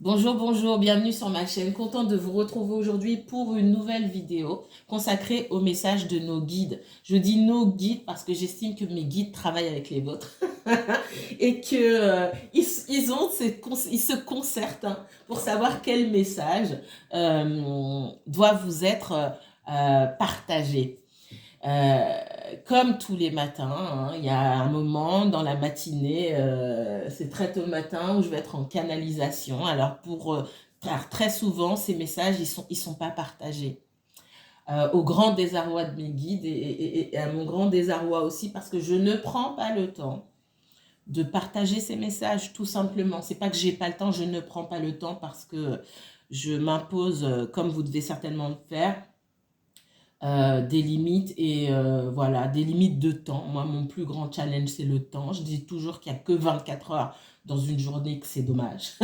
Bonjour, bonjour, bienvenue sur ma chaîne. Content de vous retrouver aujourd'hui pour une nouvelle vidéo consacrée au message de nos guides. Je dis nos guides parce que j'estime que mes guides travaillent avec les vôtres et que ils se concertent pour savoir quel message doit vous être partagé. Euh, Comme tous les matins, il y a un moment dans la matinée, c'est très tôt le matin où je vais être en canalisation. Alors car très souvent, ces messages, ils sont pas partagés. Au grand désarroi de mes guides et à mon grand désarroi aussi parce que je ne prends pas le temps de partager ces messages, tout simplement. C'est pas que j'ai pas le temps, je ne prends pas le temps parce que je m'impose, comme vous devez certainement le faire, des limites et voilà, des limites de temps. Moi, mon plus grand challenge, c'est le temps. Je dis toujours qu'il n'y a que 24 heures dans une journée, que c'est dommage.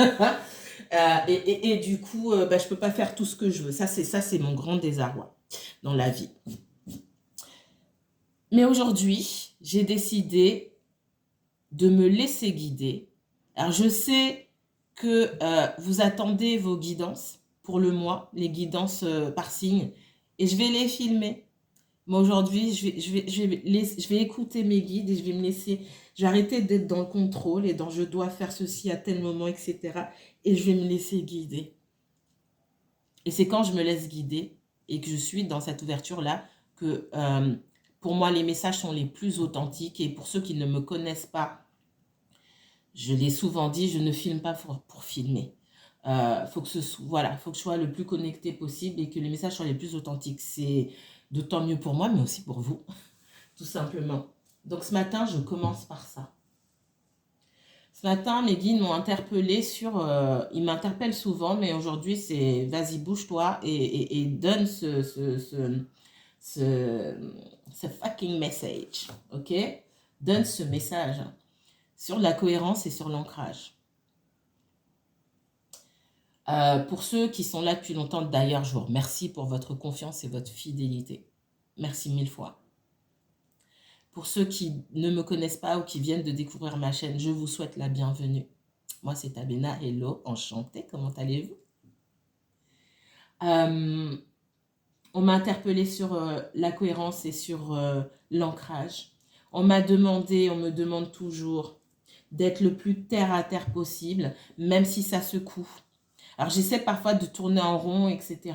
Et du coup, bah, je ne peux pas faire tout ce que je veux. Ça, c'est mon grand désarroi dans la vie. Mais aujourd'hui, j'ai décidé de me laisser guider. Alors, je sais que vous attendez vos guidances pour le mois, les guidances par signe, et je vais les filmer. Moi, aujourd'hui, je vais écouter mes guides et je vais me laisser, je vais arrêter d'être dans le contrôle et dans je dois faire ceci à tel moment, etc. Et je vais me laisser guider. Et c'est quand je me laisse guider et que je suis dans cette ouverture-là que pour moi, les messages sont les plus authentiques. Et pour ceux qui ne me connaissent pas, je l'ai souvent dit, je ne filme pas pour filmer. Faut que voilà, faut que je sois le plus connecté possible et que les messages soient les plus authentiques. C'est d'autant mieux pour moi, mais aussi pour vous, tout simplement. Donc ce matin, je commence par ça. Ce matin, mes guides m'ont interpellé sur... ils m'interpellent souvent, mais aujourd'hui, c'est vas-y, bouge-toi et donne ce fucking message, ok? Donne ce message sur la cohérence et sur l'ancrage. Pour ceux qui sont là depuis longtemps, d'ailleurs, je vous remercie pour votre confiance et votre fidélité. Merci 1000 fois. Pour ceux qui ne me connaissent pas ou qui viennent de découvrir ma chaîne, je vous souhaite la bienvenue. Moi, c'est Tabena. Hello, enchantée. Comment allez-vous? On m'a interpellé sur la cohérence et sur l'ancrage. On m'a demandé, on me demande toujours d'être le plus terre à terre possible, même si ça secoue. Alors, j'essaie parfois de tourner en rond, etc.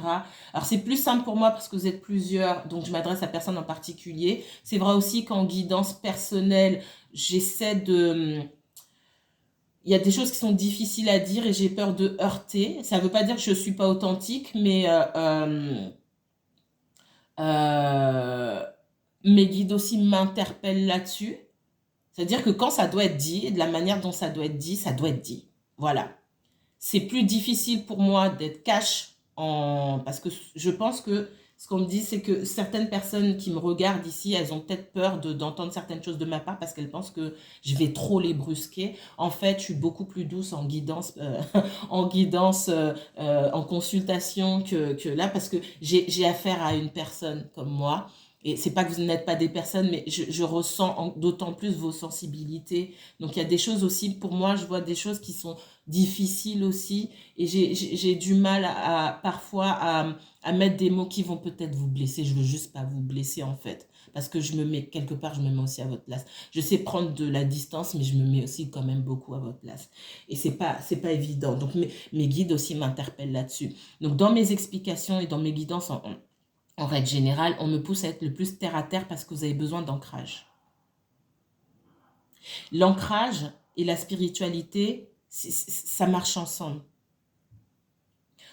Alors, c'est plus simple pour moi parce que vous êtes plusieurs, donc je m'adresse à personne en particulier. C'est vrai aussi qu'en guidance personnelle, j'essaie de... Il y a des choses qui sont difficiles à dire et j'ai peur de heurter. Ça ne veut pas dire que je ne suis pas authentique, mais euh, mes guides aussi m'interpellent là-dessus. C'est-à-dire que quand ça doit être dit, et de la manière dont ça doit être dit, ça doit être dit. Voilà. C'est plus difficile pour moi d'être cash parce que je pense que ce qu'on me dit, c'est que certaines personnes qui me regardent ici, elles ont peut-être peur d'entendre certaines choses de ma part parce qu'elles pensent que je vais trop les brusquer. En fait, je suis beaucoup plus douce en guidance, en consultation que là parce que j'ai affaire à une personne comme moi. Et c'est pas que vous n'êtes pas des personnes, mais je ressens d'autant plus vos sensibilités. Donc il y a des choses aussi, pour moi, je vois des choses qui sont difficiles aussi. Et j'ai du mal parfois à mettre des mots qui vont peut-être vous blesser. Je veux juste pas vous blesser en fait. Parce que je me mets, quelque part, je me mets aussi à votre place. Je sais prendre de la distance, mais je me mets aussi quand même beaucoup à votre place. Et c'est pas évident. Donc mes guides aussi m'interpellent là-dessus. Donc dans mes explications et dans mes guidances en règle générale, on me pousse à être le plus terre à terre parce que vous avez besoin d'ancrage. L'ancrage et la spiritualité, ça marche ensemble.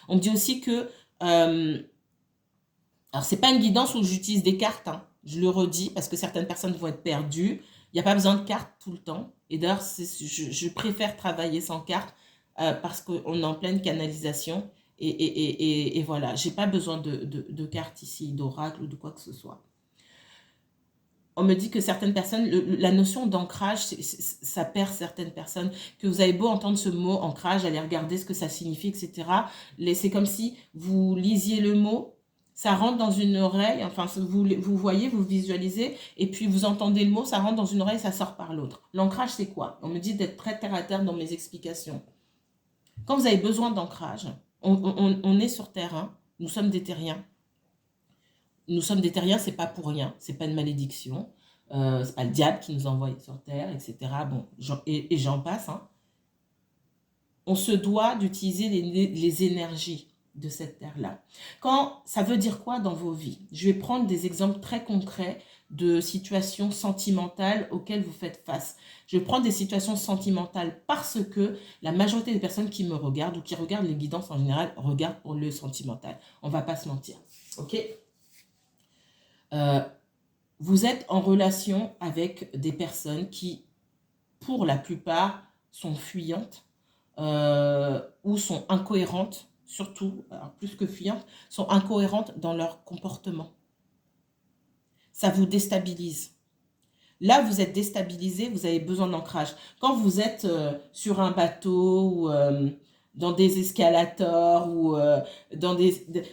On me dit aussi que... alors, c'est pas une guidance où j'utilise des cartes, hein. Je le redis parce que certaines personnes vont être perdues. Il n'y a pas besoin de cartes tout le temps. Et d'ailleurs, je préfère travailler sans cartes parce qu'on est en pleine canalisation. Et voilà, j'ai pas besoin de cartes ici, d'oracle ou de quoi que ce soit. On me dit que certaines personnes, la notion d'ancrage, ça perd certaines personnes, que vous avez beau entendre ce mot ancrage, aller regarder ce que ça signifie, etc. C'est comme si vous lisiez le mot, ça rentre dans une oreille, enfin vous voyez, vous visualisez, et puis vous entendez le mot, ça rentre dans une oreille, ça sort par l'autre. L'ancrage, c'est quoi? On me dit d'être très terre à terre dans mes explications. Quand vous avez besoin d'ancrage, on est sur Terre, hein, nous sommes des terriens. Nous sommes des terriens, c'est pas pour rien, c'est pas une malédiction, c'est pas le diable qui nous envoie sur Terre, etc. Bon, et j'en passe, hein. On se doit d'utiliser les énergies de cette terre-là. Ça veut dire quoi dans vos vies? Je vais prendre des exemples très concrets de situations sentimentales auxquelles vous faites face. Je prends des situations sentimentales parce que la majorité des personnes qui me regardent ou qui regardent les guidances en général regardent pour le sentimental. On va pas se mentir. Ok? Vous êtes en relation avec des personnes qui, pour la plupart, sont fuyantes, ou sont incohérentes, surtout, alors plus que fuyantes, sont incohérentes dans leur comportement. Ça vous déstabilise. Là, vous êtes déstabilisé, vous avez besoin d'ancrage. Quand vous êtes sur un bateau ou dans des escalators ou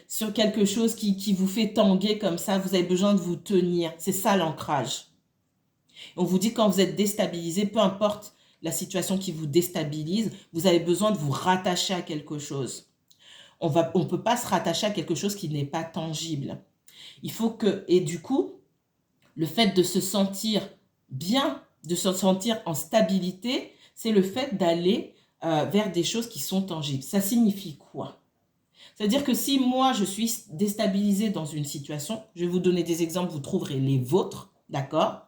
sur quelque chose qui vous fait tanguer comme ça, vous avez besoin de vous tenir. C'est ça l'ancrage. On vous dit quand vous êtes déstabilisé, peu importe la situation qui vous déstabilise, vous avez besoin de vous rattacher à quelque chose. On ne peut pas se rattacher à quelque chose qui n'est pas tangible. Il faut que, et du coup, le fait de se sentir bien, de se sentir en stabilité, c'est le fait d'aller vers des choses qui sont tangibles. Ça signifie quoi? C'est-à-dire que si moi, je suis déstabilisée dans une situation, je vais vous donner des exemples, vous trouverez les vôtres, d'accord?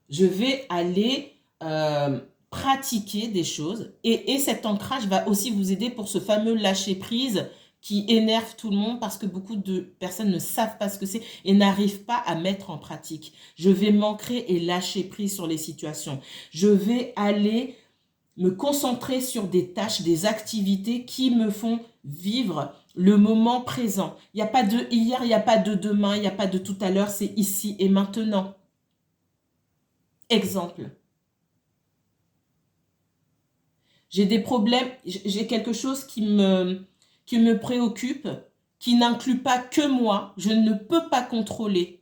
Je vais aller pratiquer des choses et cet ancrage va aussi vous aider pour ce fameux lâcher-prise qui énerve tout le monde parce que beaucoup de personnes ne savent pas ce que c'est et n'arrivent pas à mettre en pratique. Je vais m'ancrer et lâcher prise sur les situations. Je vais aller me concentrer sur des tâches, des activités qui me font vivre le moment présent. Il n'y a pas de hier, il n'y a pas de demain, il n'y a pas de tout à l'heure, c'est ici et maintenant. Exemple. J'ai des problèmes, j'ai quelque chose qui me préoccupe, qui n'inclut pas que moi. Je ne peux pas contrôler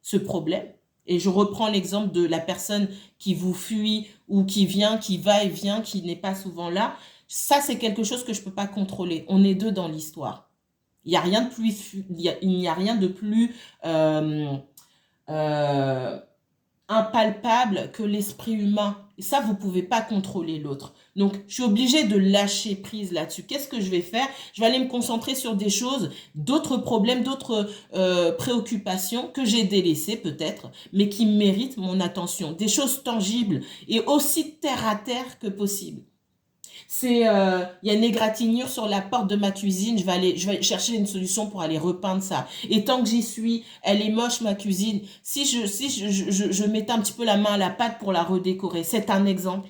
ce problème. Et je reprends l'exemple de la personne qui vous fuit ou qui vient, qui va et vient, qui n'est pas souvent là. Ça, c'est quelque chose que je ne peux pas contrôler. On est deux dans l'histoire. Il n'y a rien de plus, il n'y a rien de plus impalpable que l'esprit humain. Et ça, vous ne pouvez pas contrôler l'autre. Donc, je suis obligée de lâcher prise là-dessus. Qu'est-ce que je vais faire? Je vais aller me concentrer sur des choses, d'autres problèmes, d'autres préoccupations que j'ai délaissées peut-être, mais qui méritent mon attention. Des choses tangibles et aussi terre à terre que possible. Il y a une égratignure sur la porte de ma cuisine, je vais chercher une solution pour aller repeindre ça. Et tant que j'y suis, elle est moche ma cuisine. Si je mettais un petit peu la main à la pâte pour la redécorer, c'est un exemple.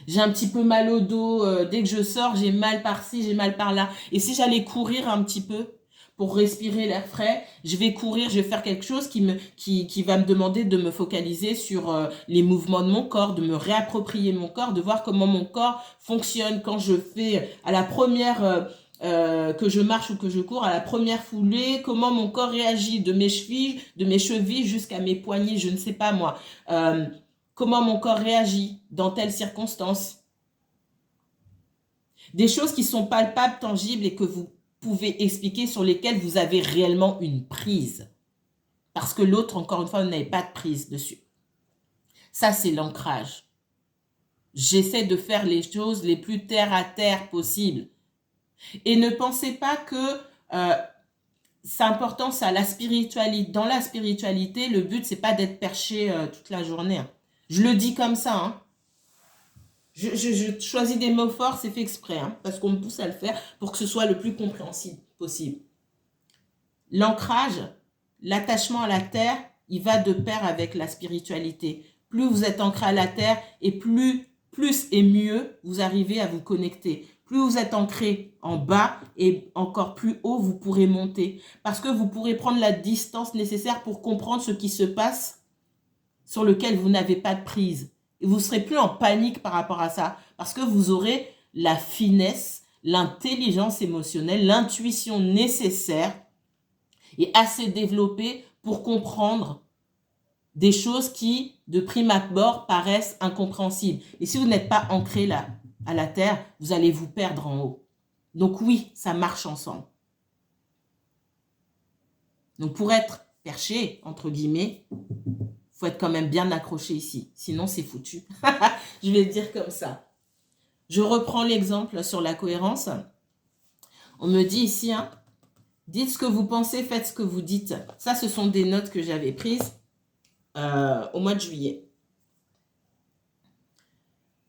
J'ai un petit peu mal au dos, dès que je sors, j'ai mal par-ci, j'ai mal par-là. Et si j'allais courir un petit peu pour respirer l'air frais, je vais courir, je vais faire quelque chose qui va me demander de me focaliser sur les mouvements de mon corps, de me réapproprier mon corps, de voir comment mon corps fonctionne quand je fais à la première que je marche ou que je cours, à la première foulée, comment mon corps réagit de mes chevilles jusqu'à mes poignets, je ne sais pas moi. Comment mon corps réagit dans telle circonstance. Des choses qui sont palpables, tangibles et que vous pouvez expliquer, sur lesquelles vous avez réellement une prise. Parce que l'autre, encore une fois, vous n'avez pas de prise dessus. Ça, c'est l'ancrage. J'essaie de faire les choses les plus terre à terre possibles. Et ne pensez pas que c'est important, ça, la spiritualité. Dans la spiritualité, le but, c'est pas d'être perché toute la journée. Hein. Je le dis comme ça, hein. Je choisis des mots forts, c'est fait exprès, hein, parce qu'on me pousse à le faire pour que ce soit le plus compréhensible possible. L'ancrage, l'attachement à la terre, il va de pair avec la spiritualité. Plus vous êtes ancré à la terre et plus et mieux vous arrivez à vous connecter. Plus vous êtes ancré en bas et encore plus haut, vous pourrez monter. Parce que vous pourrez prendre la distance nécessaire pour comprendre ce qui se passe sur lequel vous n'avez pas de prise. Et vous ne serez plus en panique par rapport à ça, parce que vous aurez la finesse, l'intelligence émotionnelle, l'intuition nécessaire et assez développée pour comprendre des choses qui, de prime abord, paraissent incompréhensibles. Et si vous n'êtes pas ancré là, à la terre, vous allez vous perdre en haut. Donc oui, ça marche ensemble. Donc pour être perché, entre guillemets, il faut être quand même bien accroché ici. Sinon, c'est foutu. Je vais le dire comme ça. Je reprends l'exemple sur la cohérence. On me dit ici, hein, dites ce que vous pensez, faites ce que vous dites. Ça, ce sont des notes que j'avais prises au mois de juillet.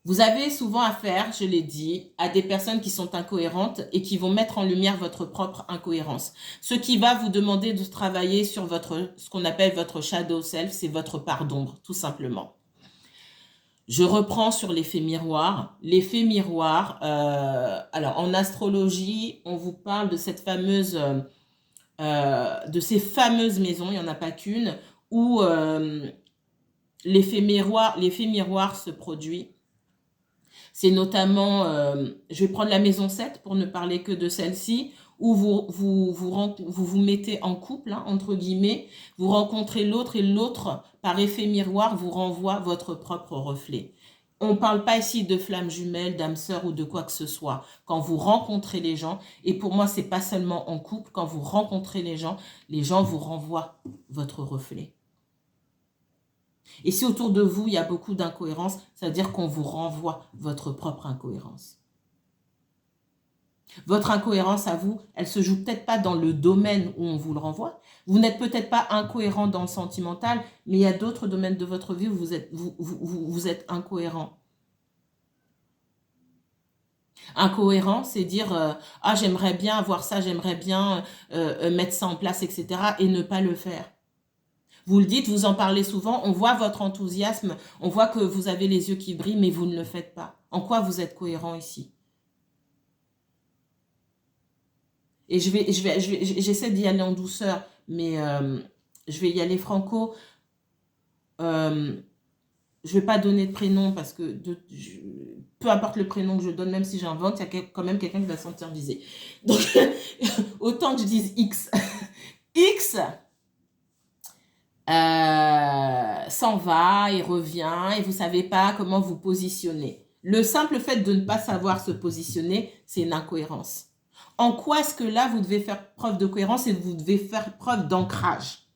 Vous avez souvent affaire, je l'ai dit, à des personnes qui sont incohérentes et qui vont mettre en lumière votre propre incohérence. Ce qui va vous demander de travailler sur ce qu'on appelle votre shadow self, c'est votre part d'ombre, tout simplement. Je reprends sur l'effet miroir. L'effet miroir, alors en astrologie, on vous parle de cette fameuse, de ces fameuses maisons, il n'y en a pas qu'une, où l'effet miroir se produit. C'est notamment, je vais prendre la maison 7 pour ne parler que de celle-ci, où vous mettez en couple, hein, entre guillemets, vous rencontrez l'autre et l'autre, par effet miroir, vous renvoie votre propre reflet. On ne parle pas ici de flammes jumelles, d'âmes sœurs ou de quoi que ce soit. Quand vous rencontrez les gens, et pour moi, ce n'est pas seulement en couple, quand vous rencontrez les gens vous renvoient votre reflet. Et si autour de vous, il y a beaucoup d'incohérences, ça veut dire qu'on vous renvoie votre propre incohérence. Votre incohérence à vous, elle ne se joue peut-être pas dans le domaine où on vous le renvoie. Vous n'êtes peut-être pas incohérent dans le sentimental, mais il y a d'autres domaines de votre vie où vous êtes incohérent. Incohérent, c'est dire ah, j'aimerais bien avoir ça, j'aimerais bien mettre ça en place, etc. et ne pas le faire. Vous le dites, vous en parlez souvent, on voit votre enthousiasme, on voit que vous avez les yeux qui brillent, mais vous ne le faites pas. En quoi vous êtes cohérent ici? Et j'essaie d'y aller en douceur, mais je vais y aller franco. Je ne vais pas donner de prénom parce que peu importe le prénom que je donne, même si j'invente, il y a quand même quelqu'un qui va se sentir visé. Donc, autant que je dise X. X s'en va et revient et vous ne savez pas comment vous positionner. Le simple fait de ne pas savoir se positionner, c'est une incohérence. En quoi est-ce que là, vous devez faire preuve de cohérence et vous devez faire preuve d'ancrage?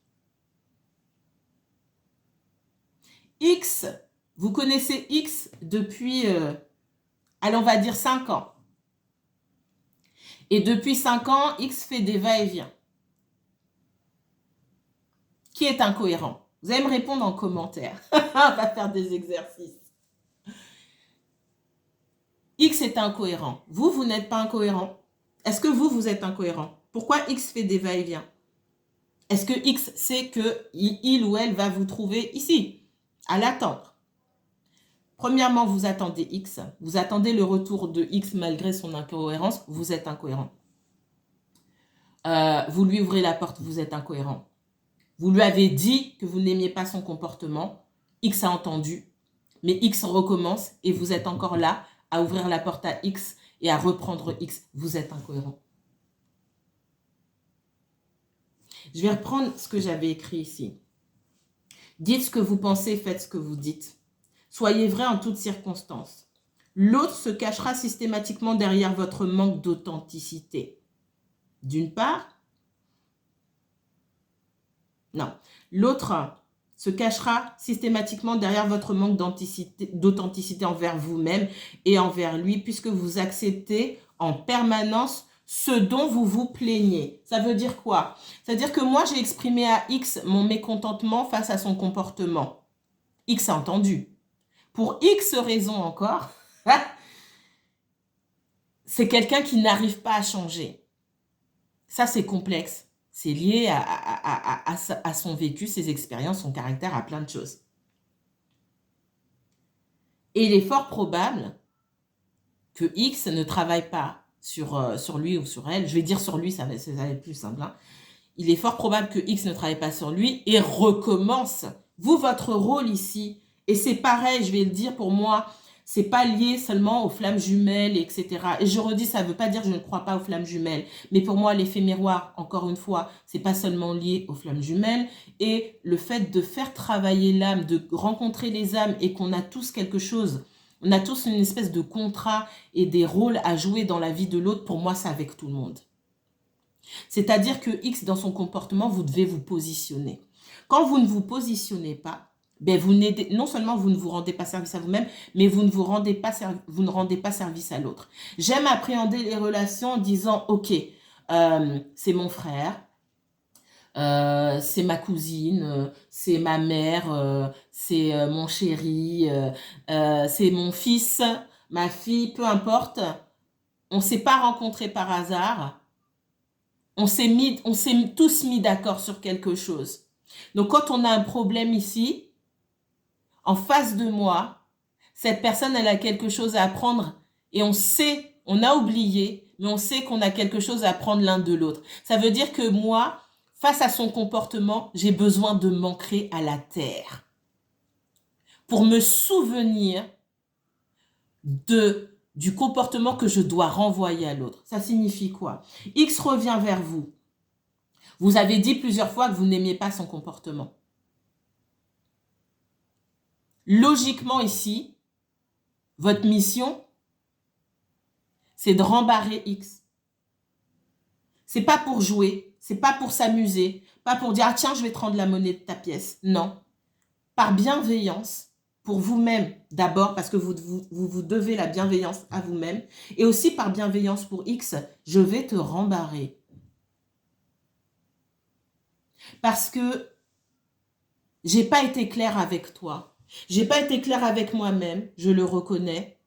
X, vous connaissez X depuis, allez, on va dire 5 ans. Et depuis 5 ans, X fait des va-et-vient. Qui est incohérent? Vous allez me répondre en commentaire. On va faire des exercices. X est incohérent. Vous n'êtes pas incohérent. Est-ce que vous êtes incohérent? Pourquoi X fait des va-et-vient? Est-ce que X sait qu'il ou elle va vous trouver ici, à l'attendre? Premièrement, vous attendez X. Vous attendez le retour de X malgré son incohérence. Vous êtes incohérent. Vous lui ouvrez la porte. Vous êtes incohérent. Vous lui avez dit que vous n'aimiez pas son comportement. X a entendu. Mais X recommence et vous êtes encore là à ouvrir la porte à X et à reprendre X. Vous êtes incohérent. Je vais reprendre ce que j'avais écrit ici. Dites ce que vous pensez, faites ce que vous dites. Soyez vrai en toutes circonstances. L'autre se cachera systématiquement derrière votre manque d'authenticité. D'une part, non. L'autre se cachera systématiquement derrière votre manque d'authenticité envers vous-même et envers lui, puisque vous acceptez en permanence ce dont vous vous plaignez. Ça veut dire quoi? Ça veut dire que moi, j'ai exprimé à X mon mécontentement face à son comportement. X a entendu. Pour X raisons encore, c'est quelqu'un qui n'arrive pas à changer. Ça, c'est complexe. C'est lié à son vécu, ses expériences, son caractère, à plein de choses. Et il est fort probable que X ne travaille pas sur lui ou sur elle. Je vais dire sur lui, ça va être plus simple. Hein. Il est fort probable que X ne travaille pas sur lui et recommence. Vous, votre rôle ici, et c'est pareil, je vais le dire pour moi, C'est pas lié seulement aux flammes jumelles, etc. Et je redis, ça veut pas dire que je ne crois pas aux flammes jumelles. Mais pour moi, l'effet miroir, encore une fois, c'est pas seulement lié aux flammes jumelles. Et le fait de faire travailler l'âme, de rencontrer les âmes et qu'on a tous quelque chose, on a tous une espèce de contrat et des rôles à jouer dans la vie de l'autre, pour moi, c'est avec tout le monde. C'est-à-dire que X, dans son comportement, vous devez vous positionner. Quand vous ne vous positionnez pas, ben non seulement vous ne vous rendez pas service à vous-même, mais vous ne rendez pas service à l'autre. J'aime appréhender les relations en disant, ok, c'est mon frère, c'est ma cousine, c'est ma mère, c'est mon chéri, c'est mon fils, ma fille, peu importe. On ne s'est pas rencontrés par hasard. On s'est tous mis d'accord sur quelque chose. Donc, quand on a un problème ici, en face de moi, cette personne, elle a quelque chose à apprendre et on sait, on a oublié, mais on sait qu'on a quelque chose à apprendre l'un de l'autre. Ça veut dire que moi, face à son comportement, j'ai besoin de m'ancrer à la terre pour me souvenir du comportement que je dois renvoyer à l'autre. Ça signifie quoi? X revient vers vous. Vous avez dit plusieurs fois que vous n'aimiez pas son comportement. Logiquement ici, votre mission, c'est de rembarrer X. C'est pas pour jouer, c'est pas pour s'amuser, pas pour dire « Ah tiens, je vais te rendre la monnaie de ta pièce ». Non. Par bienveillance, pour vous-même d'abord, parce que vous devez la bienveillance à vous-même, et aussi par bienveillance pour X, je vais te rembarrer. Parce que j'ai pas été claire avec toi. J'ai pas été claire avec moi-même, je le reconnais.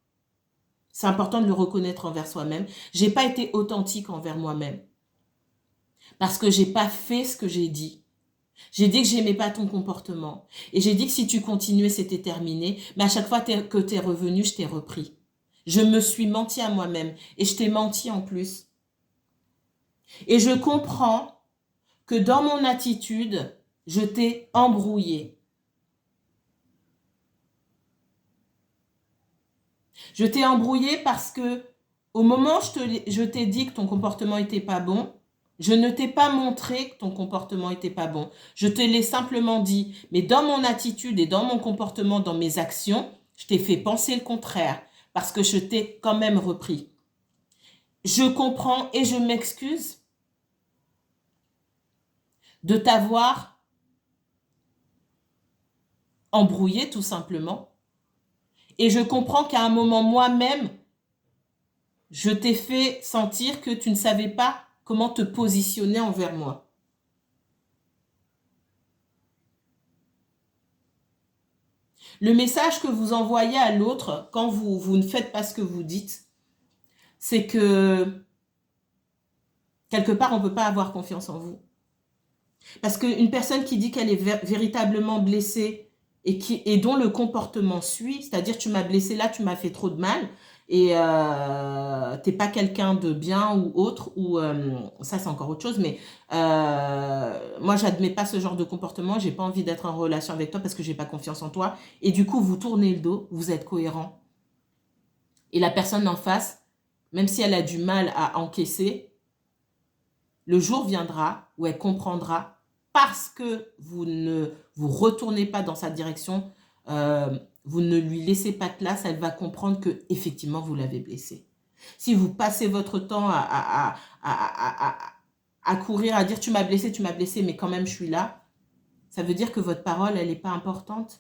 C'est important de le reconnaître envers soi-même. J'ai pas été authentique envers moi-même. Parce que j'ai pas fait ce que j'ai dit. J'ai dit que j'aimais pas ton comportement. Et j'ai dit que si tu continuais, c'était terminé. Mais à chaque fois que tu es revenu, je t'ai repris. Je me suis menti à moi-même. Et je t'ai menti en plus. Et je comprends que dans mon attitude, je t'ai embrouillé. Je t'ai embrouillé parce que au moment où je t'ai dit que ton comportement n'était pas bon, je ne t'ai pas montré que ton comportement n'était pas bon. Je te l'ai simplement dit. Mais dans mon attitude et dans mon comportement, dans mes actions, je t'ai fait penser le contraire parce que je t'ai quand même repris. Je comprends et je m'excuse de t'avoir embrouillé tout simplement. Et je comprends qu'à un moment moi-même, je t'ai fait sentir que tu ne savais pas comment te positionner envers moi. Le message que vous envoyez à l'autre quand vous ne faites pas ce que vous dites, c'est que quelque part, on ne peut pas avoir confiance en vous. Parce qu'une personne qui dit qu'elle est véritablement blessée et dont le comportement suit, c'est-à-dire tu m'as blessé là, tu m'as fait trop de mal, et t'es pas quelqu'un de bien ou autre, ou ça c'est encore autre chose, mais moi j'admets pas ce genre de comportement, j'ai pas envie d'être en relation avec toi parce que j'ai pas confiance en toi, et du coup vous tournez le dos, vous êtes cohérent, et la personne en face, même si elle a du mal à encaisser, le jour viendra où elle comprendra, parce que vous ne vous retournez pas dans sa direction, vous ne lui laissez pas de place, elle va comprendre que effectivement vous l'avez blessée. Si vous passez votre temps à courir, à dire tu m'as blessé, mais quand même je suis là, ça veut dire que votre parole, elle n'est pas importante.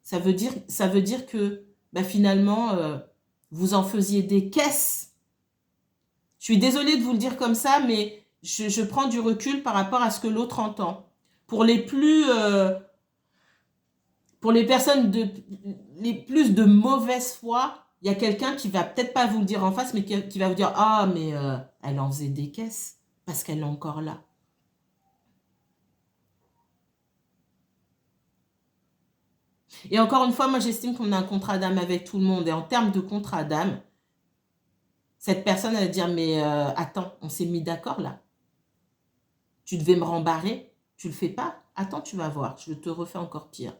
Ça veut dire que finalement, vous en faisiez des caisses. Je suis désolée de vous le dire comme ça, mais je prends du recul par rapport à ce que l'autre entend. Pour les personnes les plus de mauvaise foi, il y a quelqu'un qui va peut-être pas vous le dire en face, mais qui va vous dire « Ah, mais elle en faisait des caisses parce qu'elle est encore là. » Et encore une fois, moi j'estime qu'on a un contrat d'âme avec tout le monde. Et en termes de contrat d'âme, cette personne, elle va dire « Mais attends, on s'est mis d'accord là. Tu devais me rembarrer, tu le fais pas. Attends, tu vas voir, je te refais encore pire.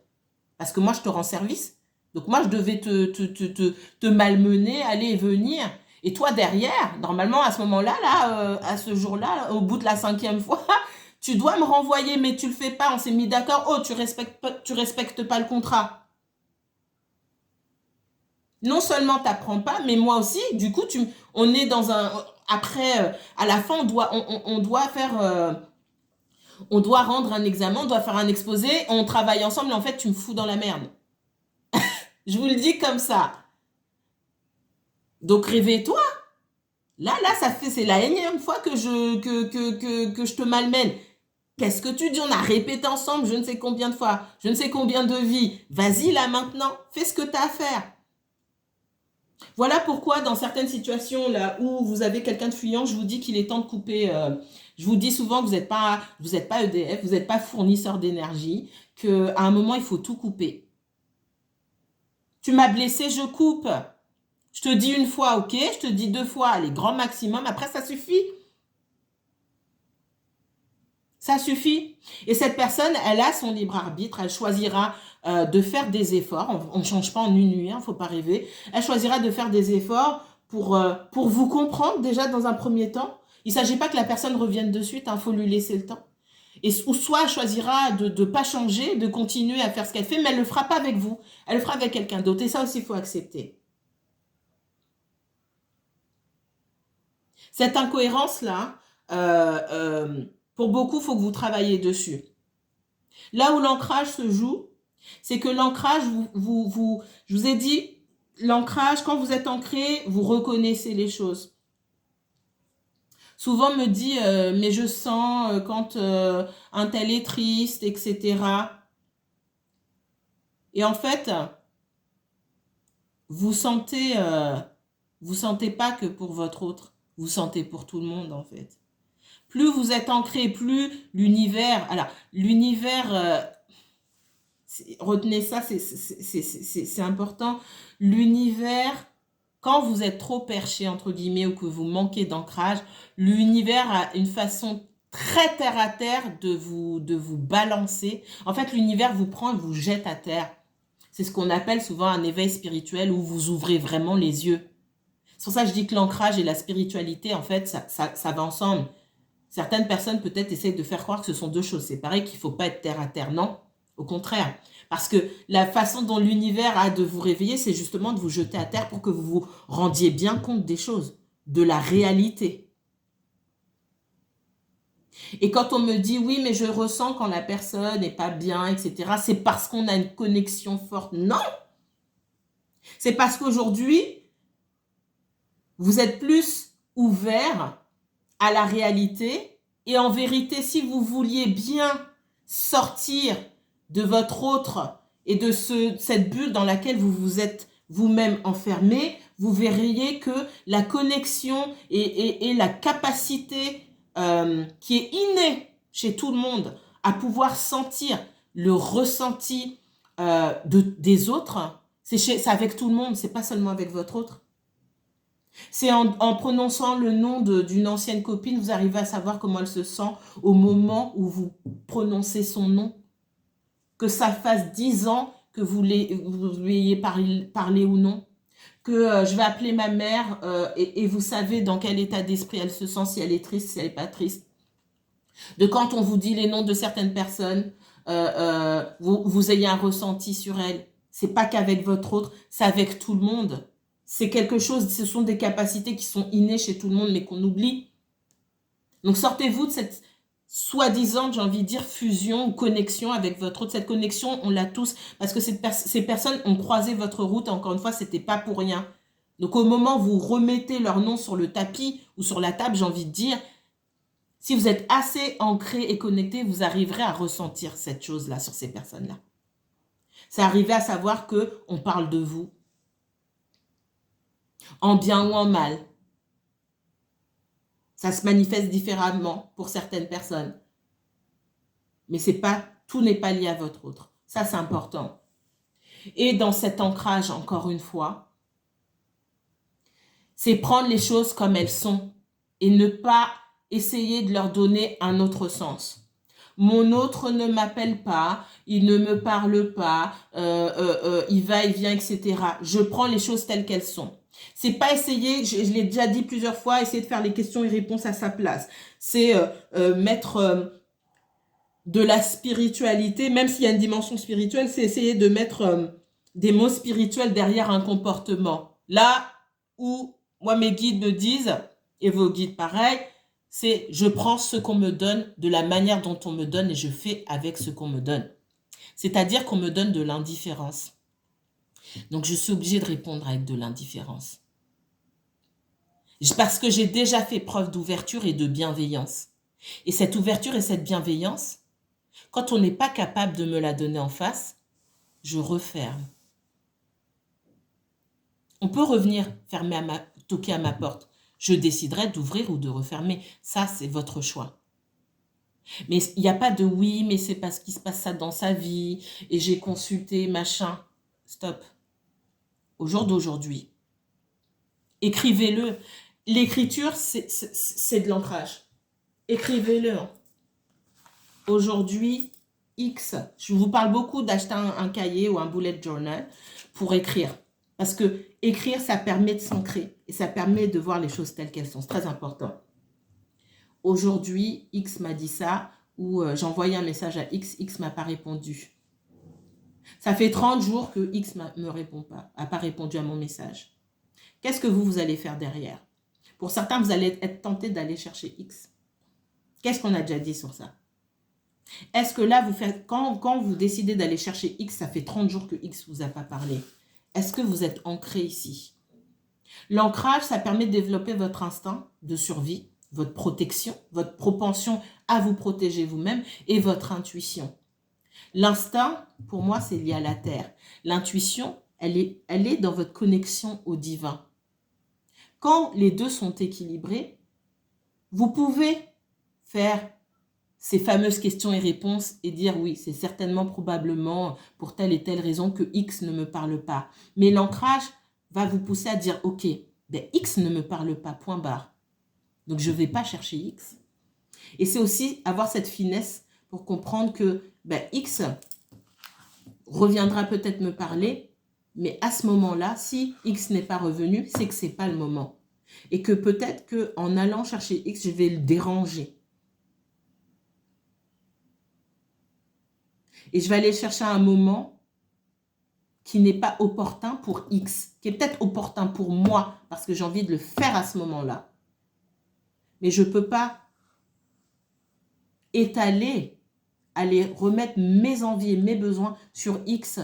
Parce que moi, je te rends service. Donc moi, je devais te malmener, aller et venir. Et toi, derrière, normalement, à ce moment-là, à ce jour-là, au bout de la 5e fois, tu dois me renvoyer, mais tu le fais pas. On s'est mis d'accord. Oh, tu respectes pas le contrat. Non seulement tu n'apprends pas, mais moi aussi, du coup, on est dans un... Après, à la fin, on doit faire... on doit rendre un examen, on doit faire un exposé, on travaille ensemble, et en fait, tu me fous dans la merde. Je vous le dis comme ça. Donc, réveille-toi. Là, c'est la énième fois que je te malmène. Qu'est-ce que tu dis? On a répété ensemble je ne sais combien de fois, je ne sais combien de vies. Vas-y, là, maintenant, fais ce que tu as à faire. Voilà pourquoi, dans certaines situations là où vous avez quelqu'un de fuyant, je vous dis qu'il est temps de couper. Je vous dis souvent que vous n'êtes pas EDF, vous n'êtes pas fournisseur d'énergie, qu'à un moment, il faut tout couper. Tu m'as blessé, je coupe. Je te dis une fois, ok, je te dis 2 fois, allez, grand maximum, après ça suffit. Ça suffit. Et cette personne, elle a son libre arbitre, elle choisira de faire des efforts. On ne change pas en une nuit, il ne faut pas rêver. Elle choisira de faire des efforts pour vous comprendre déjà dans un premier temps. Il ne s'agit pas que la personne revienne de suite, il faut lui laisser le temps. Ou soit elle choisira de ne pas changer, de continuer à faire ce qu'elle fait, mais elle ne le fera pas avec vous. Elle le fera avec quelqu'un d'autre. Et ça aussi, il faut accepter. Cette incohérence-là, pour beaucoup, il faut que vous travailliez dessus. Là où l'ancrage se joue, c'est que l'ancrage, je vous ai dit, l'ancrage, quand vous êtes ancré, vous reconnaissez les choses. Souvent on me dit, mais je sens quand un tel est triste, etc. Et en fait, vous sentez pas que pour votre autre, vous sentez pour tout le monde en fait. Plus vous êtes ancré, plus l'univers, alors l'univers, retenez ça, c'est important. L'univers, quand vous êtes trop perché, entre guillemets, ou que vous manquez d'ancrage, l'univers a une façon très terre à terre de vous balancer. En fait, l'univers vous prend et vous jette à terre. C'est ce qu'on appelle souvent un éveil spirituel où vous ouvrez vraiment les yeux. C'est pour ça que je dis que l'ancrage et la spiritualité, en fait, ça va ensemble. Certaines personnes peut-être essayent de faire croire que ce sont 2 choses. C'est pareil qu'il ne faut pas être terre à terre. Non, au contraire. Parce que la façon dont l'univers a de vous réveiller, c'est justement de vous jeter à terre pour que vous vous rendiez bien compte des choses, de la réalité. Et quand on me dit, oui, mais je ressens quand la personne n'est pas bien, etc., c'est parce qu'on a une connexion forte. Non! C'est parce qu'aujourd'hui, vous êtes plus ouvert à la réalité. Et en vérité, si vous vouliez bien sortir de votre autre et de cette bulle dans laquelle vous vous êtes vous-même enfermé, vous verriez que la connexion et la capacité qui est innée chez tout le monde à pouvoir sentir le ressenti des autres, c'est avec tout le monde, c'est pas seulement avec votre autre. C'est en prononçant le nom d'une ancienne copine, vous arrivez à savoir comment elle se sent au moment où vous prononcez son nom. Que ça fasse 10 ans que vous lui ayez parlé ou non. Que je vais appeler ma mère et vous savez dans quel état d'esprit elle se sent, si elle est triste, si elle n'est pas triste. De quand on vous dit les noms de certaines personnes, vous ayez un ressenti sur elles. C'est pas qu'avec votre autre, c'est avec tout le monde. C'est quelque chose, ce sont des capacités qui sont innées chez tout le monde, mais qu'on oublie. Donc sortez-vous de cette soi-disant, j'ai envie de dire, fusion ou connexion avec votre autre. Cette connexion, on l'a tous, parce que ces personnes ont croisé votre route, encore une fois, c'était pas pour rien. Donc au moment où vous remettez leur nom sur le tapis ou sur la table, j'ai envie de dire, si vous êtes assez ancré et connecté, vous arriverez à ressentir cette chose-là sur ces personnes-là. C'est arriver à savoir qu'on parle de vous, en bien ou en mal. Ça se manifeste différemment pour certaines personnes. Mais tout n'est pas lié à votre autre. Ça, c'est important. Et dans cet ancrage, encore une fois, c'est prendre les choses comme elles sont et ne pas essayer de leur donner un autre sens. mon autre ne m'appelle pas, il ne me parle pas, il va, il vient, etc. Je prends les choses telles qu'elles sont. C'est pas essayer, je l'ai déjà dit plusieurs fois, essayer de faire les questions et réponses à sa place. C'est mettre de la spiritualité, même s'il y a une dimension spirituelle, c'est essayer de mettre des mots spirituels derrière un comportement. Là où moi mes guides me disent, et vos guides pareil, c'est je prends ce qu'on me donne de la manière dont on me donne et je fais avec ce qu'on me donne. C'est-à-dire qu'on me donne de l'indifférence. Donc je suis obligée de répondre avec de l'indifférence. Parce que j'ai déjà fait preuve d'ouverture et de bienveillance. Et cette ouverture et cette bienveillance, quand on n'est pas capable de me la donner en face, je referme. On peut revenir toquer à ma porte. Je déciderai d'ouvrir ou de refermer. Ça, c'est votre choix. Mais il n'y a pas de oui, mais c'est parce qu'il se passe ça dans sa vie et j'ai consulté, machin. Stop. Au jour d'aujourd'hui, écrivez-le. L'écriture, c'est de l'ancrage. Écrivez-le. Aujourd'hui, X. Je vous parle beaucoup d'acheter un cahier ou un bullet journal pour écrire. Parce que écrire, ça permet de s'ancrer et ça permet de voir les choses telles qu'elles sont. C'est très important. Aujourd'hui, X m'a dit ça, ou j'ai envoyé un message à X, X m'a pas répondu. Ça fait 30 jours que X me répond pas, n'a pas répondu à mon message. Qu'est-ce que vous allez faire derrière? Pour certains, vous allez être tenté d'aller chercher X. Qu'est-ce qu'on a déjà dit sur ça? Est-ce que là, quand vous décidez d'aller chercher X, ça fait 30 jours que X ne vous a pas parlé. Est-ce que vous êtes ancré ici? L'ancrage, ça permet de développer votre instinct de survie, votre protection, votre propension à vous protéger vous-même et votre intuition. L'instinct, pour moi, c'est lié à la terre. L'intuition, elle est dans votre connexion au divin. Quand les deux sont équilibrés, vous pouvez faire ces fameuses questions et réponses et dire oui, c'est certainement probablement pour telle et telle raison que X ne me parle pas. Mais l'ancrage va vous pousser à dire ok, ben X ne me parle pas, point barre. Donc je ne vais pas chercher X. Et c'est aussi avoir cette finesse pour comprendre que ben, X reviendra peut-être me parler, mais à ce moment-là, si X n'est pas revenu, c'est que ce n'est pas le moment. Et que peut-être qu'en allant chercher X, je vais le déranger. Et je vais aller chercher un moment qui n'est pas opportun pour X, qui est peut-être opportun pour moi, parce que j'ai envie de le faire à ce moment-là. Mais je ne peux pas étaler, aller remettre mes envies et mes besoins sur X,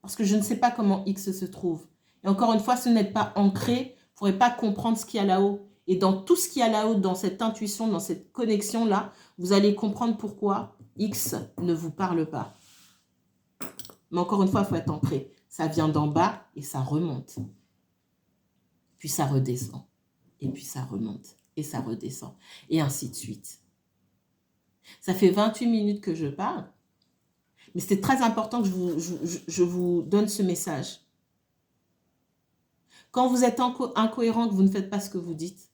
parce que je ne sais pas comment X se trouve. Et encore une fois, si vous n'êtes pas ancré, vous ne pourrez pas comprendre ce qu'il y a là-haut. Et dans tout ce qu'il y a là-haut, dans cette intuition, dans cette connexion-là, vous allez comprendre pourquoi X ne vous parle pas. Mais encore une fois, il faut être ancré. Ça vient d'en bas et ça remonte. Puis ça redescend. Et puis ça remonte. Et ça redescend. Et ainsi de suite. Ça fait 28 minutes que je parle. Mais c'était très important que je vous donne ce message. Quand vous êtes incohérent, que vous ne faites pas ce que vous dites,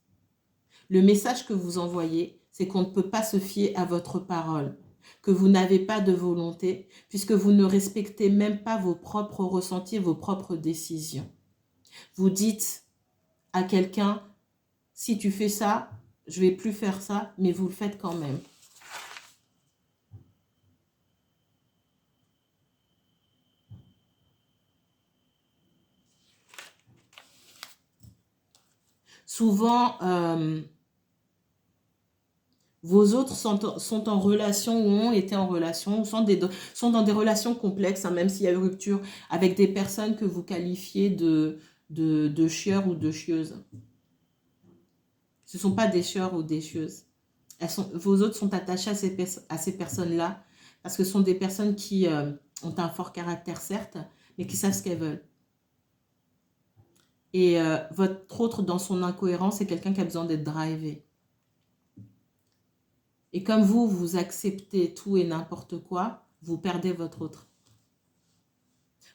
le message que vous envoyez, c'est qu'on ne peut pas se fier à votre parole, que vous n'avez pas de volonté, puisque vous ne respectez même pas vos propres ressentis, vos propres décisions. Vous dites à quelqu'un, si tu fais ça, je ne vais plus faire ça, mais vous le faites quand même. Souvent, vos autres sont en relation ou ont été en relation, ou sont dans des relations complexes, hein, même s'il y a eu rupture, avec des personnes que vous qualifiez de chieurs ou de chieuses. Ce ne sont pas des chieurs ou des chieuses. Vos autres sont attachés à ces personnes-là parce que ce sont des personnes qui ont un fort caractère, certes, mais qui savent ce qu'elles veulent. Et votre autre, dans son incohérence, c'est quelqu'un qui a besoin d'être drivé. Et comme vous acceptez tout et n'importe quoi, vous perdez votre autre.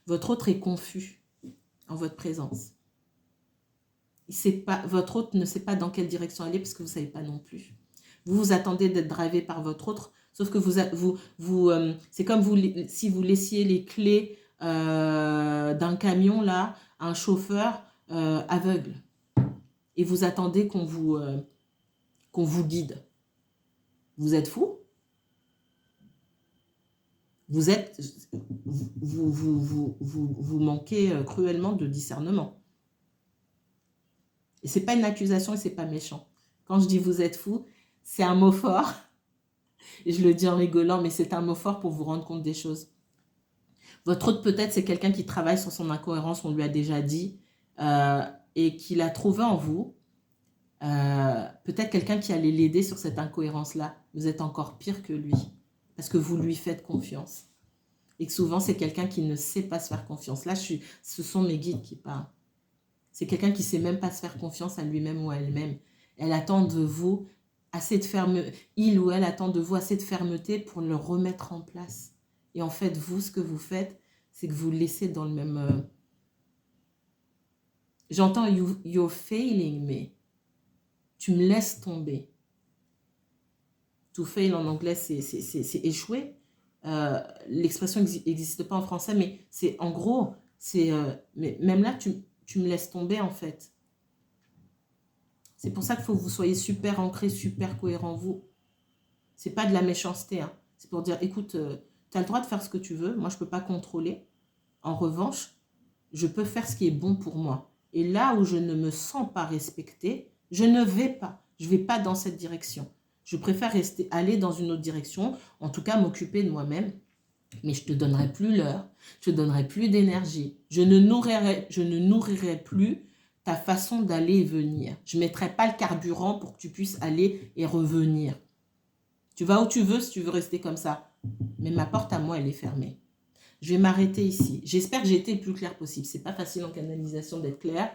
Votre autre est confus en votre présence. Votre autre ne sait pas dans quelle direction aller parce que vous ne savez pas non plus. Vous attendez d'être drivé par votre autre, Sauf que c'est comme si vous laissiez les clés d'un camion là, à un chauffeur aveugle. Et vous attendez qu'on vous guide. Vous êtes fou? Vous manquez cruellement de discernement. Et c'est pas une accusation et c'est pas méchant. Quand je dis vous êtes fou, c'est un mot fort. Et je le dis en rigolant, mais c'est un mot fort pour vous rendre compte des choses. Votre autre peut-être, c'est quelqu'un qui travaille sur son incohérence, on lui a déjà dit, et qu'il a trouvé en vous. Peut-être quelqu'un qui allait l'aider sur cette incohérence-là. Vous êtes encore pire que lui, parce que vous lui faites confiance. Et que souvent, c'est quelqu'un qui ne sait pas se faire confiance. Là, ce sont mes guides qui parlent. C'est quelqu'un qui ne sait même pas se faire confiance à lui-même ou à elle-même. Elle attend de vous assez de fermeté. Il ou elle attend de vous assez de fermeté pour le remettre en place. Et en fait, vous, ce que vous faites, c'est que vous le laissez dans le même... J'entends « you're failing me ». Tu me laisses tomber. To fail en anglais, c'est échouer. L'expression n'existe pas en français, mais c'est en gros, mais même là, tu me laisses tomber en fait. C'est pour ça qu'il faut que vous soyez super ancré, super cohérent vous. C'est pas de la méchanceté, hein. C'est pour dire, écoute, tu as le droit de faire ce que tu veux, moi je peux pas contrôler. En revanche, je peux faire ce qui est bon pour moi. Et là où je ne me sens pas respectée, je ne vais pas. Je ne vais pas dans cette direction. Je préfère aller dans une autre direction, en tout cas m'occuper de moi-même. Mais je ne te donnerai plus l'heure, je ne te donnerai plus d'énergie. Je ne nourrirai plus ta façon d'aller et venir. Je ne mettrai pas le carburant pour que tu puisses aller et revenir. Tu vas où tu veux si tu veux rester comme ça. Mais ma porte à moi, elle est fermée. Je vais m'arrêter ici. J'espère que j'ai été le plus clair possible. Ce n'est pas facile en canalisation d'être clair.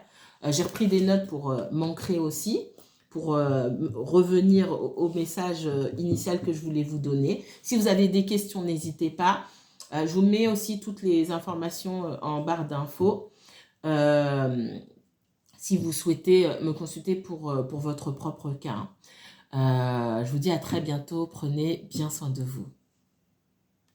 J'ai repris des notes pour m'ancrer aussi, pour revenir au message initial que je voulais vous donner. Si vous avez des questions, n'hésitez pas. Je vous mets aussi toutes les informations en barre d'infos. Si vous souhaitez me consulter pour votre propre cas. Je vous dis à très bientôt. Prenez bien soin de vous.